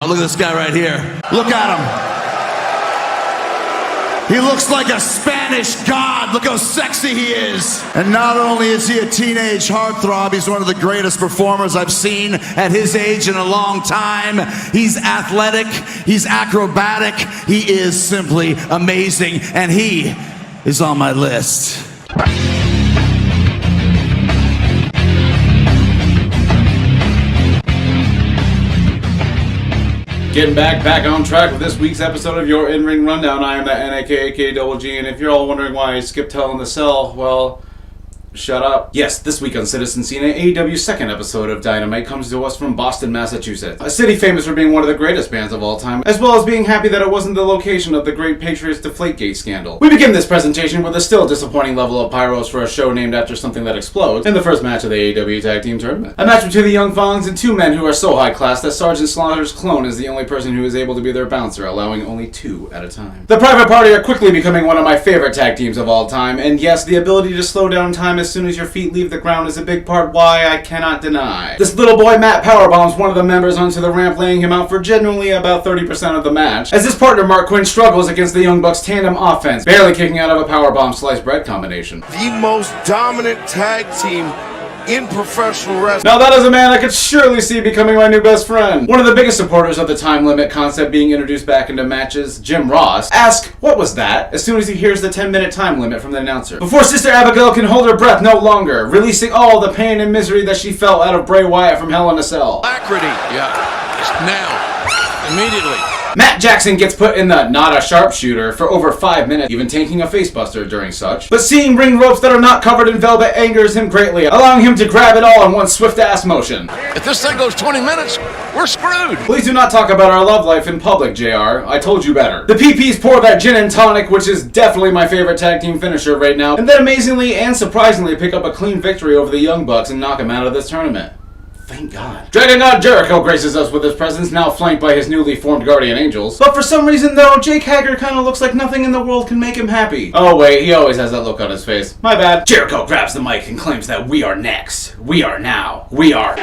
Look at this guy right here. Look at him. He looks like a Spanish god. Look how sexy he is. And not only is he a teenage heartthrob, he's one of the greatest performers I've seen at his age in a long time. He's athletic, he's acrobatic, he is simply amazing, and he is on my list. Getting back on track with this week's episode of your In-Ring Rundown. I am the NAKAK-double-G, and if you're all wondering why I skipped Hell in the Cell, well, shut up. Yes, this week on Citizen Cena, AEW's second episode of Dynamite comes to us from Boston, Massachusetts. A city famous for being one of the greatest bands of all time, as well as being happy that it wasn't the location of the Great Patriots Deflategate scandal. We begin this presentation with a still disappointing level of pyros for a show named after something that explodes in the first match of the AEW Tag Team Tournament. A match between the Young Fongs and two men who are so high class that Sergeant Slaughter's clone is the only person who is able to be their bouncer, allowing only two at a time. The Private Party are quickly becoming one of my favorite tag teams of all time, and yes, the ability to slow down time as soon as your feet leave the ground is a big part why I cannot deny. This little boy Matt powerbombs one of the members onto the ramp, laying him out for genuinely about 30% of the match, as his partner Mark Quinn struggles against the Young Bucks' tandem offense, barely kicking out of a powerbomb sliced bread combination. The most dominant tag team in professional wrestling. Now that is a man I could surely see becoming my new best friend. One of the biggest supporters of the time limit concept being introduced back into matches, Jim Ross, asks, "What was that?" as soon as he hears the 10-minute time limit from the announcer. Before Sister Abigail can hold her breath no longer, releasing all the pain and misery that she felt out of Bray Wyatt from Hell in a Cell. Alacrity. Yeah. Just now. Immediately. Matt Jackson gets put in the not a sharpshooter for over 5 minutes, even taking a facebuster during such. But seeing ring ropes that are not covered in velvet angers him greatly, allowing him to grab it all in one swift-ass motion. If this thing goes 20 minutes, we're screwed. Please do not talk about our love life in public, JR. I told you better. The PPs pour that gin and tonic, which is definitely my favorite tag team finisher right now, and then amazingly and surprisingly pick up a clean victory over the Young Bucks and knock him out of this tournament. Thank God. Dragon God Jericho graces us with his presence, now flanked by his newly formed Guardian Angels. But for some reason, though, Jake Hager kind of looks like nothing in the world can make him happy. Oh wait, he always has that look on his face. My bad. Jericho grabs the mic and claims that we are next. We are now. We are...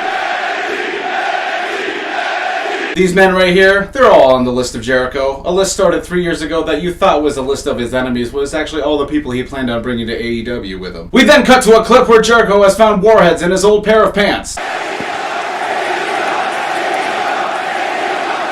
These men right here, they're all on the list of Jericho. A list started 3 years ago that you thought was a list of his enemies was actually all the people he planned on bringing to AEW with him. We then cut to a clip where Jericho has found warheads in his old pair of pants.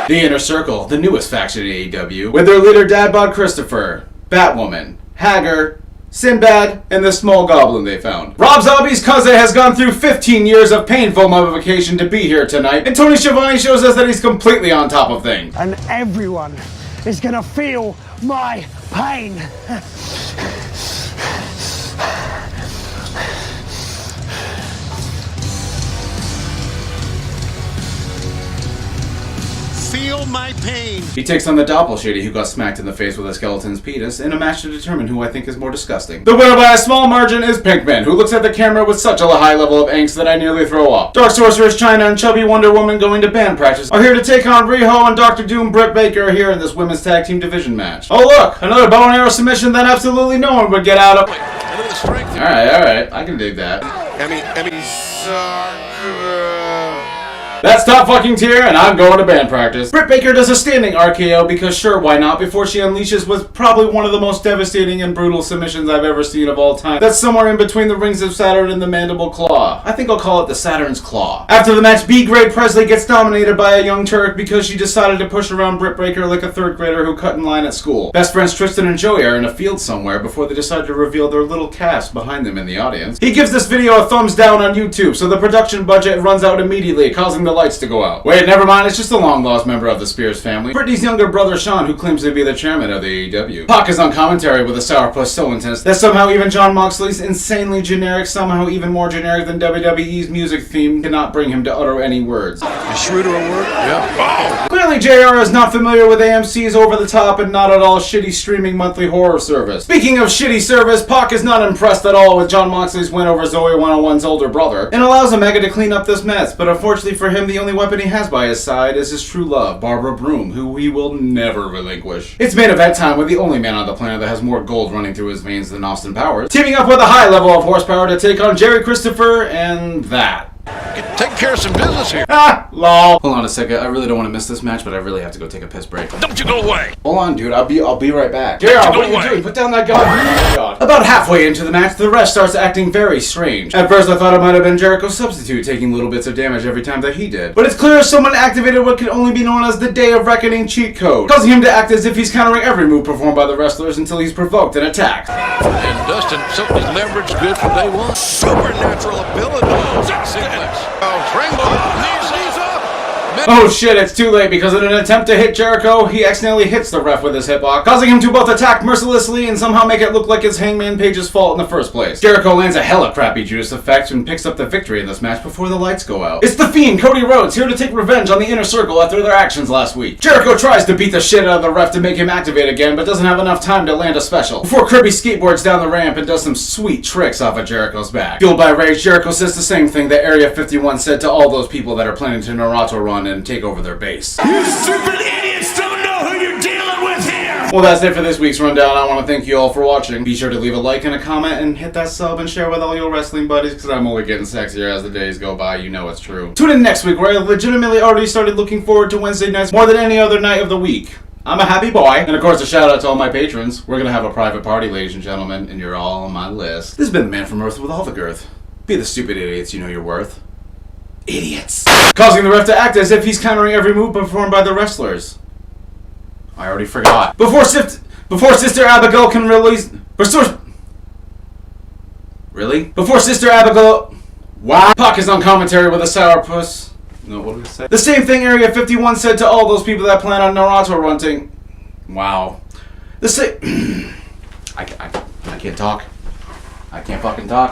The Inner Circle, the newest faction in AEW, with their leader Dadbod Christopher, Batwoman, Hager, Sinbad, and the small goblin they found. Rob Zombie's cousin has gone through 15 years of painful mummification to be here tonight, and Tony Schiavone shows us that he's completely on top of things. And everyone is gonna feel my pain. Feel my pain. He takes on the Doppelshady, who got smacked in the face with a skeleton's penis, in a match to determine who I think is more disgusting. The winner by a small margin is Pinkman, who looks at the camera with such a high level of angst that I nearly throw up. Dark Sorceress China and Chubby Wonder Woman going to band practice are here to take on Riho, and Dr. Doom Britt Baker are here in this women's tag team division match. Oh look, another bow and arrow submission that absolutely no one would get out of. Alright, I can dig that. That's top fucking tier, and I'm going to band practice. Britt Baker does a standing RKO because sure, why not, before she unleashes what's probably one of the most devastating and brutal submissions I've ever seen of all time. That's somewhere in between the rings of Saturn and the mandible claw. I think I'll call it the Saturn's claw. After the match, B-grade Presley gets dominated by a young Turk because she decided to push around Britt Baker like a third grader who cut in line at school. Best friends Tristan and Joey are in a field somewhere before they decide to reveal their little cast behind them in the audience. He gives this video a thumbs down on YouTube, so the production budget runs out immediately, causing the lights to go out. Wait, never mind, it's just a long-lost member of the Spears family. Britney's younger brother Sean, who claims to be the chairman of the AEW. Pac is on commentary with a sourpuss so intense that somehow even Jon Moxley's insanely generic, somehow even more generic than WWE's music theme, cannot bring him to utter any words. Is Schroeder a word? Yeah. Oh. Clearly JR is not familiar with AMC's over-the-top and not at all shitty streaming monthly horror service. Speaking of shitty service, Pac is not impressed at all with Jon Moxley's win over Zoe 101's older brother, and allows Omega to clean up this mess, but unfortunately for him, the only weapon he has by his side is his true love, Barbara Broom, who he will never relinquish. It's main event time with the only man on the planet that has more gold running through his veins than Austin Powers, teaming up with a high level of horsepower to take on Jerry Christopher and that. Take care of some business here. Ah, lol. Hold on a second. I really don't want to miss this match, but I really have to go take a piss break. Don't you go away. Hold on, dude. I'll be right back. Gerald, what are you doing? Put down that gun. Oh, God. About halfway into the match, the ref starts acting very strange. At first, I thought it might have been Jericho's substitute taking little bits of damage every time that he did. But it's clear someone activated what could only be known as the Day of Reckoning cheat code, causing him to act as if he's countering every move performed by the wrestlers until he's provoked and attacked. And Dustin, something leverage good from day one. Supernatural ability. Knees up. Oh shit, it's too late because in an attempt to hit Jericho, he accidentally hits the ref with his hitbox, causing him to both attack mercilessly and somehow make it look like it's Hangman Page's fault in the first place. Jericho lands a hella crappy Judas effect and picks up the victory in this match before the lights go out. It's The Fiend, Cody Rhodes, here to take revenge on the Inner Circle after their actions last week. Jericho tries to beat the shit out of the ref to make him activate again, but doesn't have enough time to land a special. Before Kirby skateboards down the ramp and does some sweet tricks off of Jericho's back. Fueled by rage, Jericho says the same thing that Area 51 said to all those people that are planning to Naruto run and take over their base. You stupid idiots don't know who you're dealing with here! Well, that's it for this week's rundown. I want to thank you all for watching. Be sure to leave a like and a comment and hit that sub and share with all your wrestling buddies because I'm only getting sexier as the days go by. You know it's true. Tune in next week where I legitimately already started looking forward to Wednesday nights more than any other night of the week. I'm a happy boy. And of course, a shout out to all my patrons. We're going to have a private party, ladies and gentlemen, and you're all on my list. This has been the man from Earth with all the girth. Be the stupid idiots you know you're worth. Idiots. Causing the ref to act as if he's countering every move performed by the wrestlers. I already forgot. Before Sister Abigail can release... Really? Before Sister Abigail... Wow. Puck is on commentary with a sourpuss. No, what did I say? The same thing Area 51 said to all those people that plan on Naruto running. Wow. The same... I can't talk. I can't fucking talk.